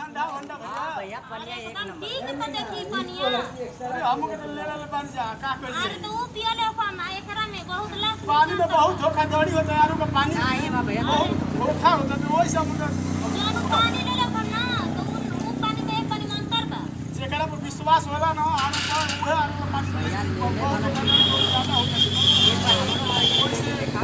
ठंडा ठंडा भैया पनिया एक एकदम नंबर। ठीक है देखी पनिया। अरे हम के ले ले पानी जा का कर अरे तो वो पिया ले अपन एकरा में बहुत लाख पानी में बहुत धोखाधड़ी होता है यारों का पानी हां ये बा भैया बहुत धोखा होता है वही सब जब पानी ले ले अपन ना तो वो पानी में एक पानी में अंतर बा। जेकरा पर विश्वास होला ना आने पर उहे आने पर पानी भैया ले ज्यादा हो देखा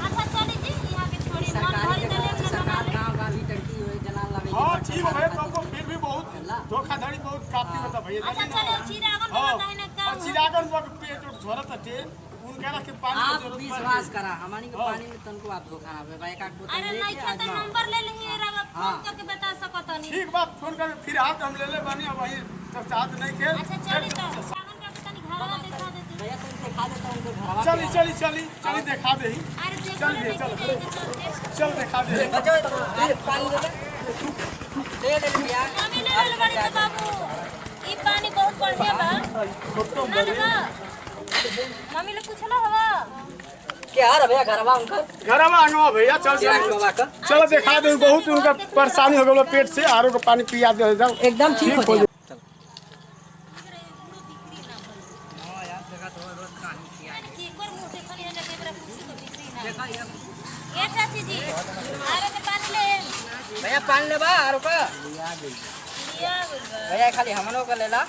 अच्छा चली जी यहाँ के छोड़ी मन सरकार भरी के दले में सरकार बना ले। गांव गांव ही टंकी होए जलाल लगे। हां ठीक है तो फिर भी बहुत धोखाधड़ी बहुत काफी होता भैया अच्छा चलो चिरागन बताए ना का और चिरागन पर पेट झरत है उनका के पानी की आप जरूरत विश्वास करा हमनी के पानी में तनको आप धोखा ना भाई एक बोतल अरे लेके नहीं खाता आजमाओ। नंबर ले ली रब फोन करके बता सकत नहीं। ठीक बात फोन कर फिर हाथ हम ले ले बानी अब वही तो चाहत नहीं के अच्छा चली तो सावन का तनी घरवा दिखा देती। भैया तुम दिखा देता हूं उनके घरवा चली चली चली चली दिखा दे अरे देखो चल ना दे, चल। देखी चल दिखा दे बचो आप पानी दे ले भैया मम्मी ले ले बड़ी तो बाबू ई पानी बहुत बढ़िया बा ना लगा मम्मी ले कुछ ना हवा क्या रे भैया घरवा उनका घरवा आंगवा भैया चल चिराग चल बाबा का चल दिखा दे बहुत उनका परेशानी हो गया पेट से आरो का पानी पिया दे जाओ एकदम ठीक हो हो जाए। जाए। चल हां यार जगह तो रोज कहानी किया है। की कर मुंह से खली ना केकरा पूछी तो बिक्री ना देखा ये ये चाची जी आरे के पानी ले भैया पानी ले बा आरो का लिया बोलबा भैया खाली हमनो का लेला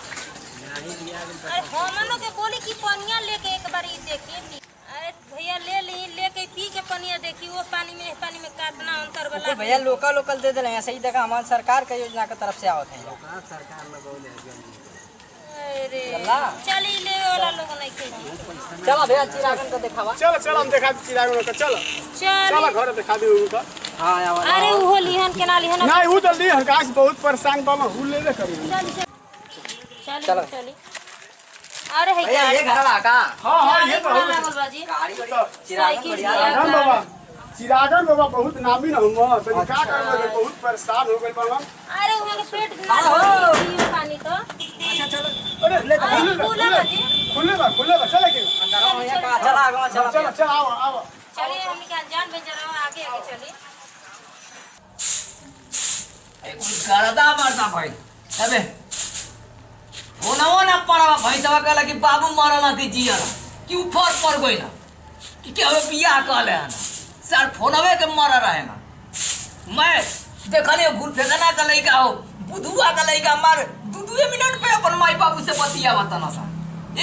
अरे हमनो के बोली की पनिया लेके एक बार ई देखी अरे भैया ले ली लेके पी के पनिया देखी वो पानी में कितना अंतर वाला तो भैया लोकल दे देले सही जगह हमारे सरकार के योजना के तरफ से आवत है सरकार लगौले अरे चला चली ले वाला लोग नहीं खेजी चलो भैया चिरागन को दिखावा चल चल हम दिखा चिरागन का चल चल चल घर दिखा दे उनका हां आवा अरे वो लिहन के ना लिहन नहीं वो जल्दी हरकाश बहुत परेशान बा हु ले ले करी चल चली अरे है भैया ये घरवा का हां हां ये तो हो लागल बाजी गाड़ी चिरागन साइकिल बढ़िया चिरागन बाबा चिरागन बाबा बहुत नामी ना हुआ तो का करबे बहुत परेशान हो गइल बाबा अरे वहां के पेट ना पियो पानी तो अच्छा चलो अरे ले खुला बाजी खुले बा चले के अंदर भैया का चला आगे चला चल चल आओ आओ चलिए हम के जान भेज रहा हूं आगे आगे चली कुछ करदा मरता भाई अबे फोनवा ना पड़वा भाई सब कहला कि बाबू मरला कि जियला कि ऊपर पड़ गइला कि के हमें बियाह कहले हन सर फोनवे के मर रहे ना मैं देखले भूल फेंकना का लइका हो बुधुआ का लइका मार दू मिनट पे अपन माई बाबू से बतिया बताना सा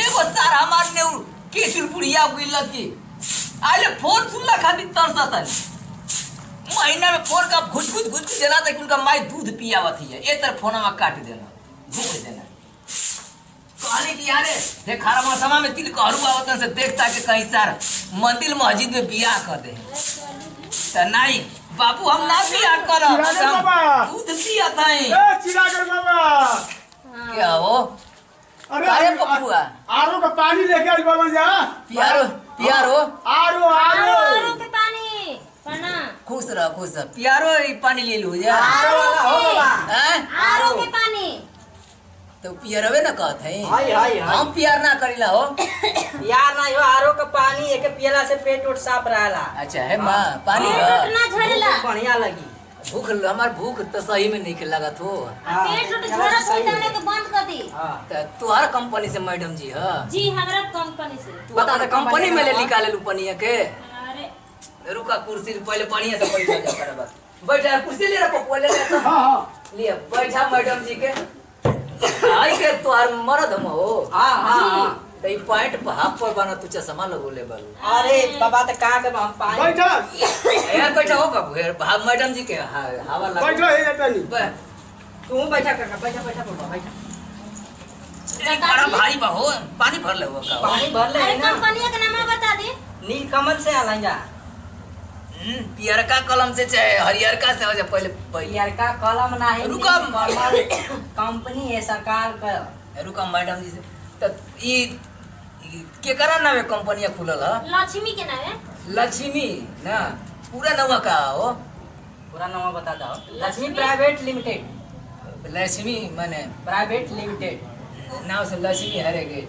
एगो सार हमार ने के चुलपुड़िया गिलत की आले फोन सुनला खातिर तरसत है महीना में फोन का घुट देना तक उनका माई दूध पियावत है ए तर फोनमा काट देना भूख देना कहले कि यारे देख खारा मौसमा में तिल कहरू आवतन से देखता के कहीं सार मंदिर मस्जिद में बियाह कर दे त नहीं बाबू हम ना बियाह करब चिरागन बाबा। दूध पियत है ए चिरागन बाबा क्या हो अरे पपुआ आरो का पानी लेके आई बाबा जा पियारो आरो आरो के पानी पना खुश रह पियारो ई पानी ले लू जा आरो वाला हो बाबा हैं आरो के पानी तो पियरवे न कहत है हाय हाय हम पियर ना करिला हो यार ना यो आरो का पानी एक पियला से पेट उठ साफ रहला अच्छा है माँ पानी पेट का ना झरेला बढ़िया लगी भूख हमार भूख तो सही में नहीं लगत हो पेट उठ झरा कोई जाने के बंद कर दी हां तुहार कंपनी से मैडम जी है जी हमरा कंपनी से तू अपने कंपनी में ले निकाले लू पनिया के अरे रुका कुर्सी पहले पनिया से बैठ जा कर बस बैठा कुर्सी ले रखो पहले ले तो हां हां लिए बैठा मैडम जी के आई के तुहार मर्द हम हो हां हां तो ई पॉइंट पर हाफ पर बना तू चश्मा लगो ले बालू अरे बाबा तो का के हम पानी बैठा यार बैठा हो बाबू यार मैडम जी के हवा लगा बैठा है जाता नहीं तू बैठा काका बैठा बाबा बैठा बड़ा भारी बा हो पानी भर ले हो का पानी भर ले अरे ना कंपनी का नाम बता दी नीलकमल से आला जा पियरका कलम से चाहे हरियरका से हो जा पहले यार का कलम ना है रुका। कंपनी है सरकार का रुका मैडम जी से तो ई केकरा नामे कंपनिया खुलल ह लक्ष्मी के नाम है लक्ष्मी ना पूरा नाम का हो पूरा नाम बता दो लक्ष्मी प्राइवेट लिमिटेड लक्ष्मी माने प्राइवेट लिमिटेड नाम से लक्ष्मी हरे गेट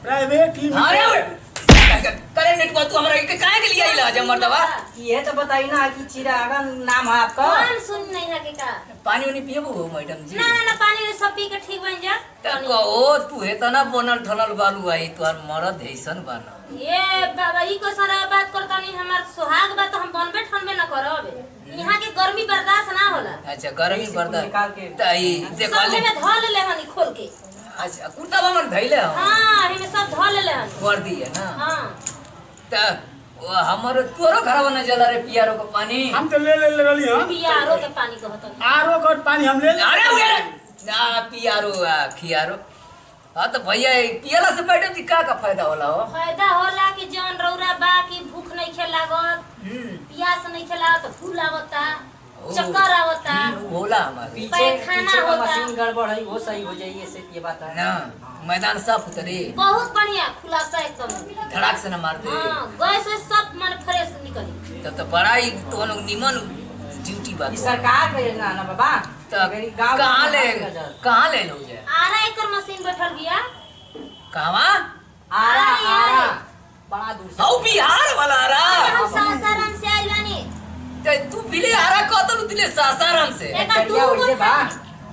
प्राइवेट अरे लिमिटेड करे नेटवा तू हमरा के काहे के लिए आइला जब मर्दवा ये तो बताई ना कि चिरागन नाम है आपका। कौन सुन नहीं है के का पानी उनी पियबो हो मैडम जी ना ना ना पानी सब पी के ठीक बन जा त कहो तू हे त ना बनल ठनल बालू आई तोर मरद हैसन बना ये बाबा ई को सारा बात करता नहीं हमार सुहाग बात हम बनबे ठनबे ना करब यहाँ के गर्मी बर्दाश्त ना होला। अच्छा गर्मी बर्दाश्त निकाल के त ई देखो सब में धो ले हनी खोल के। अच्छा कुर्ता हमर धइले हो हां एमे सब धो ले हनी वर्दी है ना हां त हमर तोरो खराब न जला रे पियारो का पानी हम तो ले रही हम पियारो के पानी कहत आरो का पानी हम ले अरे उए ना पियारो खियारो हाँ तो भैया पियला से मैडम जी का फायदा होला हो फायदा होला कि जौन रौरा बा कि भूख नहीं खे लागत प्यास नहीं खे लागत फूल आवता चक्कर आवता होला हमारे पीछे पैखाना का होता। मशीन गड़बड़ है वो सही हो जाएगी ऐसे ये बात है ना मैदान साफ उतरे बहुत बढ़िया खुलासा एकदम धड़ाक से न मार दे हाँ गैस वैस सब मन फ्रेश निकली। तब तो बड़ा ही तो निमन ड्यूटी बात ये सरकार का योजना है ना बाबा। तो मेरी गाँव कहाँ में ले नजर। कहाँ ले लो जाए आरा एकर मशीन बैठल बिया कहवा आरा आरा बड़ा दूर से हौ बिहार वाला रहा हम सासाराम से आइल बानी ते तू बिले आरा कतल दिले सासाराम से एका करिया दू वैसे बा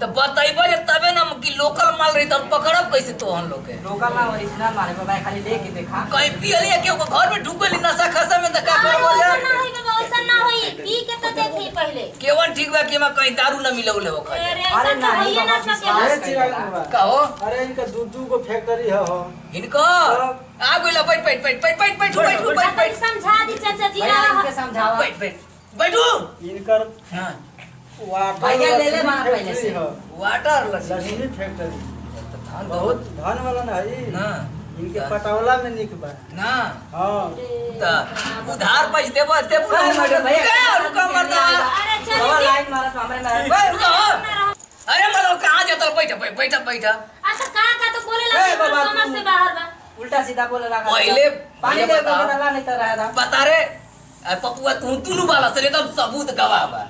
तो बताइबो जे तबे ना कि लोकल माल रही तब पकड़ब कैसे तो हम लोग के लोकल ना ओरिजिनल मारे बाबा खाली लेके देखा कहीं पियलिए के घर में ढुकली नशा खसा में त का करबो ना जा होई बाबा ऐसा ना होई पी के तो देखी पहले केवन ठीक बा कि मैं कहीं दारू न मिलौले हो खाए अरे ऐसा तो होइए ना सके अरे चिराग कहो अरे इनका दू को फैक्ट्री है हो इनको आ गइला बैठ समझा दी चाचा जी भैया इनके समझावा बैठू इनकर हां वाटर भैया ले ले वहाँ पहले से। है वाटर लक्ष्मी फैक्ट्री धान बहुत धन वाला ना है ना इनके पटौला में निक बा ना हाँ त उधार पैसे देबो देबो ना मैडम भैया क्या रुका मरदा अरे चल बाबा लाइन मारा तो हमरे में रुका अरे मतलब कहां जाता बैठ अच्छा का तो बोले ए, लगा बाबा, समझ से बाहर बा उल्टा सीधा बोले रहा पहले पानी पहले दे बताओ। के डाला नहीं तो रहा था बता रे पपुआ तू दुनु वाला से एकदम सबूत गवाह बा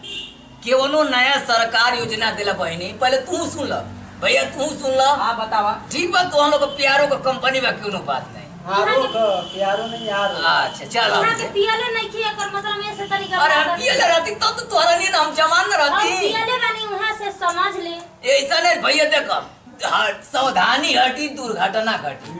केवनो नया सरकार योजना देला बहनी पहले तू सुन ल भैया तू सुन ल हाँ बतावा ठीक बा तो हम लोग प्यारो का कंपनी बा क्यों बात नहीं आरो का प्यारो नहीं यार अच्छा चलो यहाँ के पियले नहीं किया कर मतलब ऐसे तरीका अरे हम पियले रहती तब तो तोहरा नहीं ना हम जमान न हम रहती पियले बानी वहाँ से समझ ले ऐसा नहीं भैया देखो सावधानी हटी दुर्घटना घटी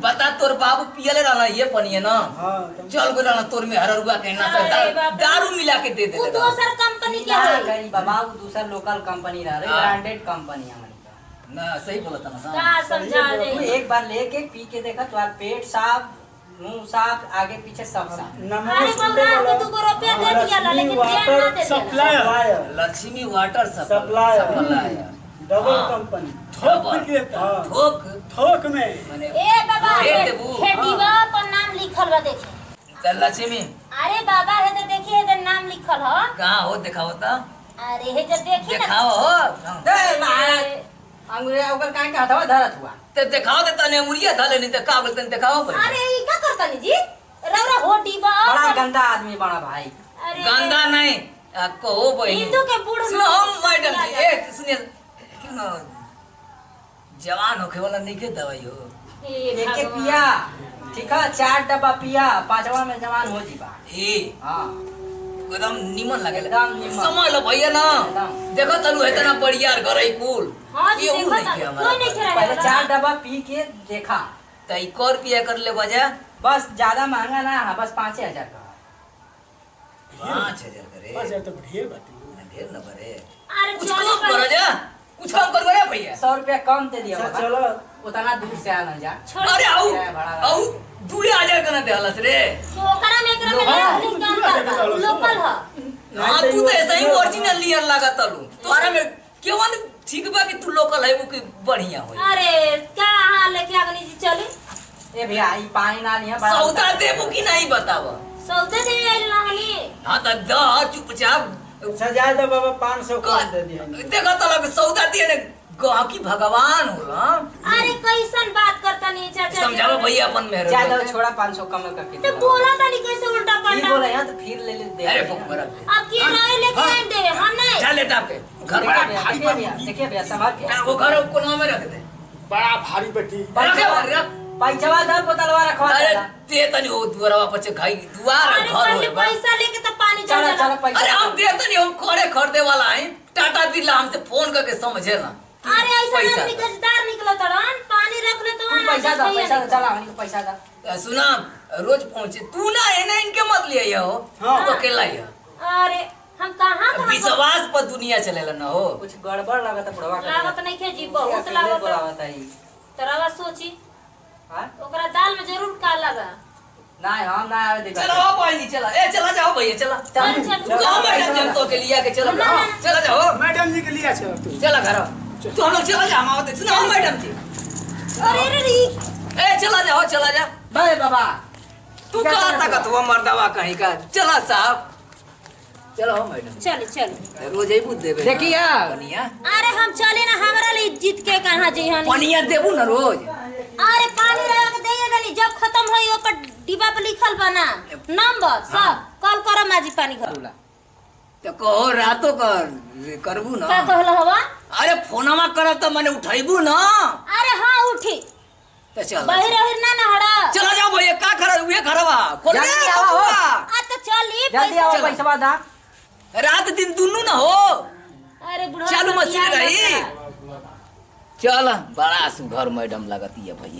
बता तोर बाबू पियले रहना ये पनिए ना हाँ चल गो रहना तोर में हररुआ के ना अरे बाप रे। दारू मिला के दे वो दे दोसर कंपनी के क्या है करी बाबा वो दूसरा लोकल कंपनी रहा रही हाँ। ब्रांडेड कंपनी हमारी का। ना सही बोला था ना का समझा तू दे एक बार लेके पी के देखा तुम्हारा पेट साफ मुंह साफ आगे पीछे सब साफ अरे बउरा के 2 रुपया दे दिया ला लेकिन ध्यान ना दे supplier Lakshmi water supplier double हाँ। कंपनी ठोक विक्रेता हाँ ठोक ठोक में माने ए बाबा भेज देबू। हे दीवा पर नाम लिखल बा देखी चल लक्ष्मी अरे बाबा है तो देखी है तो नाम लिखल ह कहाँ हो दिखाओ तो अरे हे जो देखी ना दिखाओ हो ए महाराज अंगुरिया ओकर काहे का हथवा धरत हुआ ते दिखाओ दे तने मुड़िया धाले नहीं ते का बोलते हैं दिखाओ भाई अरे ई का करता नी जी रौरा हो दीवा बड़ा गंदा आदमी बड़ा भाई अरे गंदा नहीं कहो भाई हिंदू के बूढ़ सुनो हम मैडम जी एक सुनिए क्यों ना जवान होके वाला नहीं के दवाई हो एक एक पिया ठीक है 4 डब्बा पिया 5वां में जवान हो जीबा ए हाँ एकदम निमन लगे एकदम निमन। समझ लो भैया ना एकदम। देखो तनु है तना बढ़िया घर है कुल हां जी ये देखो नहीं ता किया कोई नहीं हमारा खेला पहले 4 डब्बा पी के देखा तो एक और पिया कर ले बजा बस ज्यादा महंगा ना है बस 5000 का 5000 करे अच्छा तो ढेर बात ढेर न भरे अरे कुछ चलो कम करो जा कुछ कम कर रे भैया 100 रुपया कम दे दिया अच्छा, बाबा चलो उतना दूर से आना जा छोड़ अरे आओ किराया भाड़ा आओ 2000 का ना देहलस रे तो ओकरा में एकरा में लिख काम करता लोकल ह हां तू तो ऐसा ही ओरिजिनल लियर लगा तलू तोरा में केवन ठीक बा कि तू लोकल है वो कि बढ़िया हो अरे क्या हाल लेके अगनी जी चली ए भैया ई पानी ना लिया बड़ा सौदा देबू कि नहीं बताव सौदे दे आइल रहनी हां त द चुपचाप अच्छा जाए तो बाबा 500 कम दे दिया देखा तलक सौदा दिए ने गाकी भगवान होला अरे कैसन बात करता नहीं चाचा समझाओ भैया अपन मेहर ज्यादा छोड़ा 500 कम करके तो बोला था नहीं कैसे उल्टा फिर पलटा बोला यार तो फिर ले ले दे अरे पोखरा अब की राय लेके आए दे हम नहीं जा लेटा पे घर देखिए बड़ा भैया, भारी देखिए भैया देखिए भैया संभाल के वो घर कोना में रख दे बड़ा भारी बेटी रखे रख पैसा दा बोतलवा रखवा अरे देला। दे तनी हो दुआरवा पर से घाई दुआर अरे घर पहले होए बा। पैसा लेके तो पानी चल चलो चलो पैसा अरे हम दे तनी हम खड़े खरीदे वाला है टाटा बिरला हमसे फोन करके समझे ना अरे ऐसा पैसा आदमी गजदार निकलो तड़न पानी रख ले तो तू पैसा दा पैसा दा चला हमनी को पैसा दा। सुना रोज पहुंचे तू ना है ना इनके मत ले हो हाँ। तू अकेला ही है अरे हम कहां कहां विश्वास पर दुनिया चलेला ना हो कुछ गड़बड़ लगत बुढ़वा के। लागत नहीं खे जी बहुत लागत बोलावत है। तरवा सोची हां ओकरा दाल में जरूर काला बा ना हम ना आवे देखा। चलो हो भाई नहीं चला ए चला जाओ भैया चला चल चल तू कहां बैठे जब तो के लिया के चलो ना, ना, ना चला जाओ मैडम जी के लिए चलो तू चला घर तू हम लोग चला जा हम आवते सुनो मैडम जी अरे रे रे ए चला जाओ चला जा बे बाबा तू कहां तक तू मर्दावा कहीं का चला साहब चलो मैडम चल चल रोज ही बुद्ध देबे देखिया। पनिया अरे हम चले ना हमरा लिए जीत के कहां जे हन पनिया देबू ना रोज अरे पानी रख के दे देनी जब खत्म होई ऊपर डिब्बा पे लिखल बा ना नंबर सब कॉल करो माजी पानी घर तो कहो रातो कर करबू ना का कहला हवा अरे फोनमा करब तो मैंने उठाइबू ना अरे हां उठी तो चल बहिर रहिर ना ना हड़ा चला जाओ भैया का खड़ा हुए खड़वा खोल जल्दी दे आओ, हो। बबुआ। आ तो चली जल्दी आओ चलो। पैसा दा। रात दिन दुनू ना हो अरे बुढ़वा चालू सब मशीन बियाह रही करता। चल बड़ा सुघर मैडम लगती है भैया